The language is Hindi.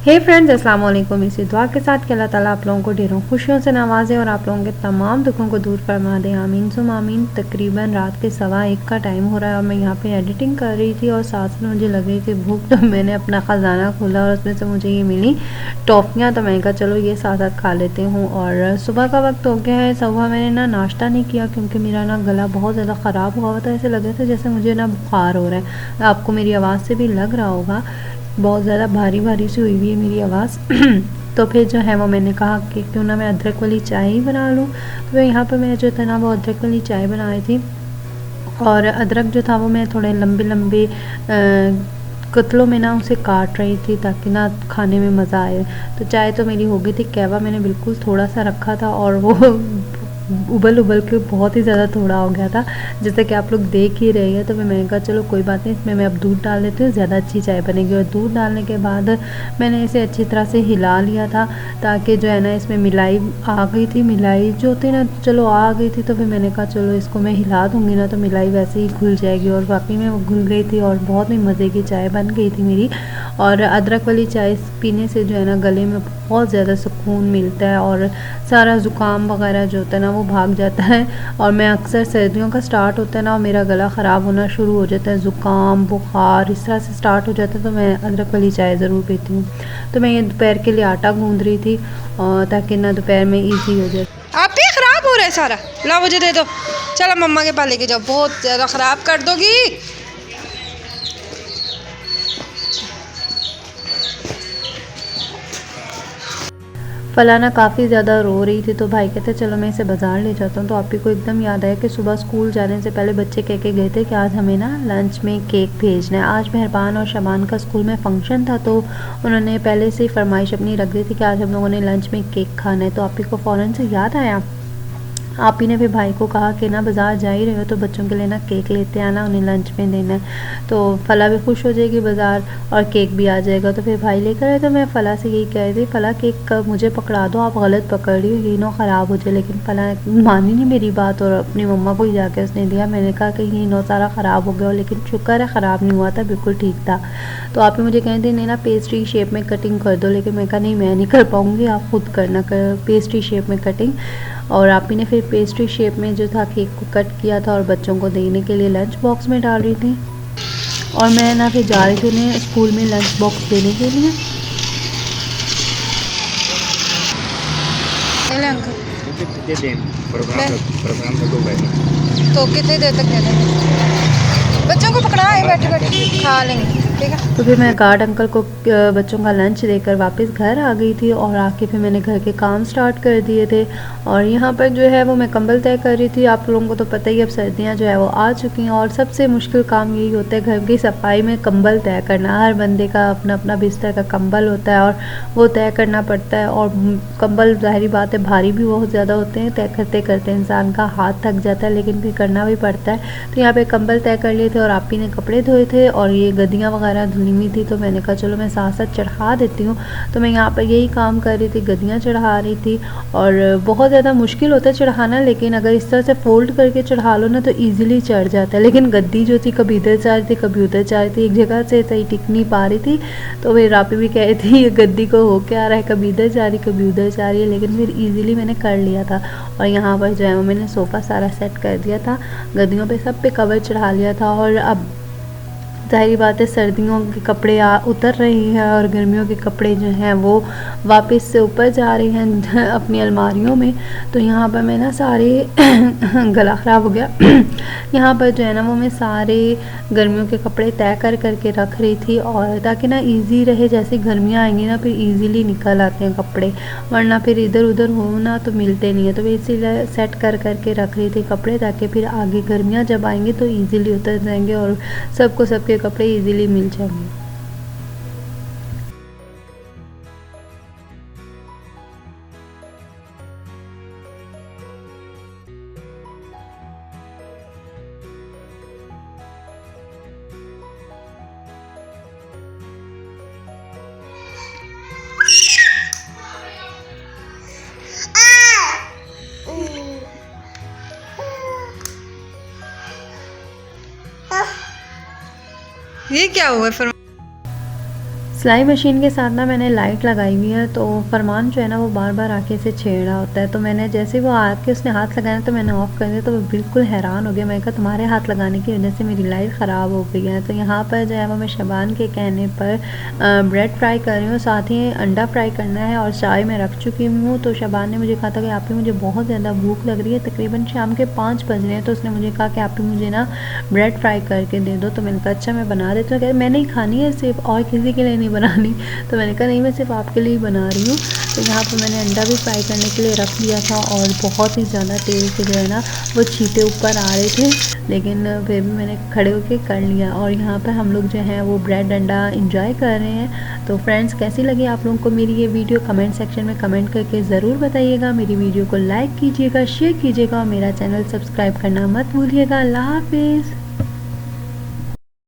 हे फ्रेंड्स, अस्सलाम वालेकुम। इसी दुआ के साथ कि अल्लाह ताला आप लोगों को ढेरों खुशियों से नवाजे और आप लोगों के तमाम दुखों को दूर फरमा दे, आमीन सुम आमीन। तकरीबन रात के 1:15 का टाइम हो रहा है और मैं यहाँ पे एडिटिंग कर रही थी और साथ में मुझे लग रही थी भूख, तो मैंने अपना ख़जाना खोला और उसमें से मुझे ये मिली टॉफ़ियाँ। तो मैंने कहा चलो ये साथ साथ खा लेती हूँ। और सुबह का वक्त हो गया है। सुबह मैंने ना नाश्ता नहीं किया क्योंकि मेरा ना गला बहुत ज़्यादा ख़राब हुआ था। ऐसे लग रहा था जैसे मुझे ना बुखार हो रहा है। आपको मेरी आवाज़ से भी लग रहा होगा, बहुत ज़्यादा भारी भारी सी हुई हुई है मेरी आवाज़। तो फिर जो है वो मैंने कहा कि क्यों ना मैं अदरक वाली चाय ही बना लूँ। तो यहाँ पर मैं जो था ना वो अदरक वाली चाय बना रही थी और अदरक जो था वो मैं थोड़े लंबे लंबे कतलों में ना उसे काट रही थी ताकि ना खाने में मज़ा आए। तो चाय तो मेरी हो गई थी। कहवा मैंने बिल्कुल थोड़ा सा रखा था और वो उबल उबल के बहुत ही ज़्यादा थोड़ा हो गया था, जैसे कि आप लोग देख ही रहे हैं। तो मैंने कहा चलो कोई बात नहीं, इसमें मैं अब दूध डाल देती हूँ, ज़्यादा अच्छी चाय बनेगी। और दूध डालने के बाद मैंने इसे अच्छी तरह से हिला लिया था ताकि जो है ना इसमें मिलाई आ गई थी। मिलाई जो होती ना चलो आ गई थी, तो फिर मैंने कहा चलो इसको मैं हिला दूँगी ना तो मिलाई वैसे ही घुल जाएगी। और वाकई में वो घुल गई थी और बहुत ही मज़े की चाय बन गई थी मेरी। और अदरक वाली चाय पीने से जो है ना गले में बहुत ज़्यादा सुकून मिलता है और सारा ज़ुकाम वगैरह जो होता है ना वो भाग जाता है। और मैं अक्सर सर्दियों का स्टार्ट होता है ना और मेरा गला ख़राब होना शुरू हो जाता है, ज़ुकाम बुखार इस तरह से स्टार्ट हो जाता है, तो मैं अदरक वाली चाय ज़रूर पीती हूँ। तो मैं ये दोपहर के लिए आटा गूँध रही थी ताकि ना दोपहर में ईजी हो जाए। आप ही ख़राब हो रहा है सारा, ला मुझे दे दो। चलो मम्मा के पास लेके जाओ, बहुत ज़्यादा ख़राब कर दोगी। फलाना काफ़ी ज़्यादा रो रही थी तो भाई कहते चलो मैं इसे बाज़ार ले जाता हूँ। तो आप ही को एकदम याद आया कि सुबह स्कूल जाने से पहले बच्चे कह के गए थे कि आज हमें ना लंच में केक भेजना है। आज मेहरबान और शबान का स्कूल में फ़ंक्शन था, तो उन्होंने पहले से ही फरमाइश अपनी रख दी थी कि आज हम लोगों ने लंच में केक खाना है। तो आप ही को फ़ौरन से याद आया। आप ही ने फिर भाई को कहा कि ना बाज़ार जा ही रहे हो तो बच्चों के लिए ना केक लेते आना, उन्हें लंच में देना है। तो फ़ला भी खुश हो जाएगी बाज़ार और केक भी आ जाएगा। तो फिर भाई लेकर आए। तो मैं फ़ला से यही कह रही थी, फ़ला केक का मुझे पकड़ा दो, आप गलत पकड़ रही हो, ये नो ख़राब हो जाए। लेकिन फ़ला मानी नहीं मेरी बात और अपनी मम्मा को ही जाके उसने दिया। मैंने कहा कि ये नो सारा ख़राब हो गया, लेकिन शुक्र है ख़राब नहीं हुआ था, बिल्कुल ठीक था। तो आप ही मुझे कह दी नहीं ना पेस्ट्री शेप में कटिंग कर दो, लेकिन मैं कहा नहीं मैं नहीं कर पाऊँगी, आप खुद करना कर पेस्ट्री शेप में कटिंग। और आप ही ने फिर पेस्ट्री शेप में जो था केक को कट किया था और बच्चों को देने के लिए लंच बॉक्स में डाल रही थी। और मैं ना फिर जा रही थी उन्हें स्कूल में लंच बॉक्स देने के लिए। तो कितनी देर तक दे देंगे? बच्चों को पकड़ा बैठे बैठे खा लेंगे, ठीक है। तो फिर मैं गार्ड अंकल को बच्चों का लंच देकर वापस घर आ गई थी और आके फिर मैंने घर के काम स्टार्ट कर दिए थे। और यहाँ पर जो है वो मैं कंबल तय कर रही थी। आप लोगों को तो पता ही अब सर्दियाँ जो है वो आ चुकी हैं और सबसे मुश्किल काम यही होता है घर की सफाई में कंबल तय करना। हर बंदे का अपना अपना बिस्तर का कंबल होता है और वो तय करना पड़ता है। और कंबल ज़ाहिरी बात है भारी भी बहुत ज़्यादा होते हैं, तय करते करते इंसान का हाथ थक जाता है, लेकिन फिर करना भी पड़ता है। तो यहाँ पे कंबल तय कर लिए थे और आप ही ने कपड़े धोए थे और ये गद्दियाँ वगैरह धुली हुई थी। तो मैंने कहा चलो मैं साथ साथ चढ़ा देती हूँ। तो मैं यहाँ पर यही काम कर रही थी, गद्दियाँ चढ़ा रही थी। और बहुत ज़्यादा मुश्किल होता है चढ़ाना, लेकिन अगर इस तरह से फोल्ड करके चढ़ा लो ना तो ईजिली चढ़ जाता है। लेकिन गद्दी जो थी कभी इधर जा रही थी कभी उधर जा रही थी, एक जगह से सही टिक नहीं पा रही थी। तो फिर रापी भी कह रही थी ये गद्दी को हो क्या रहा है, कभी इधर जा रही कभी उधर जा रही है, लेकिन फिर ईजिली मैंने कर लिया था। और यहाँ पर जो है वो मैंने सोफ़ा सारा सेट कर दिया था, गद्दियों पे सब पे कवर चढ़ा लिया था। और अब ज़ाहिरी बात है सर्दियों के कपड़े उतर रही हैं और गर्मियों के कपड़े जो हैं वो वापस से ऊपर जा रहे हैं अपनी अलमारियों में। तो यहाँ पर मैं ना सारे गला ख़राब हो गया यहाँ पर जो है ना वो मैं सारे गर्मियों के कपड़े तय कर करके रख रही थी और ताकि ना इजी रहे, जैसे गर्मियाँ आएंगी ना फिर इजीली निकल आते हैं कपड़े, वरना फिर इधर उधर हो ना तो मिलते नहीं है। तो मैं इसीलिए सेट कर करके रख रही थी कपड़े ताकि फिर आगे गर्मियाँ जब आएंगी तो ईजिली उतर जाएंगे और सबको सबके कपड़े इजीली मिल जाएंगे। ये क्या हुआ फिर? सिलाई मशीन के साथ ना मैंने लाइट लगाई हुई है, तो फरमान जो है ना वो बार बार आके इसे छेड़ रहा होता है। तो मैंने जैसे वो आके उसने हाथ लगाया तो मैंने ऑफ़ कर दिया, तो वो बिल्कुल हैरान हो गया। मैंने कहा तुम्हारे हाथ लगाने की वजह से मेरी लाइट ख़राब हो गई है। तो यहाँ पर जो है वो मैं शबान के कहने पर ब्रेड फ्राई कर रही हूँ, साथ ही अंडा फ्राई करना है और चाय मैं रख चुकी हूँ। तो शबान ने मुझे कहा था कि आप ही मुझे बहुत ज़्यादा भूख लग रही है, तकरीबन शाम के 5 बज रहे हैं। तो उसने मुझे कहा कि आप ही मुझे ना ब्रेड फ्राई करके दे दो। तो मैंने कहा अच्छा मैं बना देती हूँ। कह मैंने ही खानी है सिर्फ, और किसी के लिए नहीं बनानी। तो मैंने कहा नहीं मैं सिर्फ आपके लिए ही बना रही हूँ। तो यहाँ पर मैंने अंडा भी फ्राई करने के लिए रख दिया था और बहुत ही ज़्यादा तेल से जो है ना वो छींटे ऊपर आ रहे थे, लेकिन फिर भी मैंने खड़े होके कर लिया। और यहाँ पर हम लोग जो हैं वो ब्रेड अंडा इंजॉय कर रहे हैं। तो फ्रेंड्स कैसी लगी आप लोगों को मेरी ये वीडियो, कमेंट सेक्शन में कमेंट करके ज़रूर बताइएगा। मेरी वीडियो को लाइक कीजिएगा, शेयर कीजिएगा और मेरा चैनल सब्सक्राइब करना मत भूलिएगा। अल्लाह हाफिज़।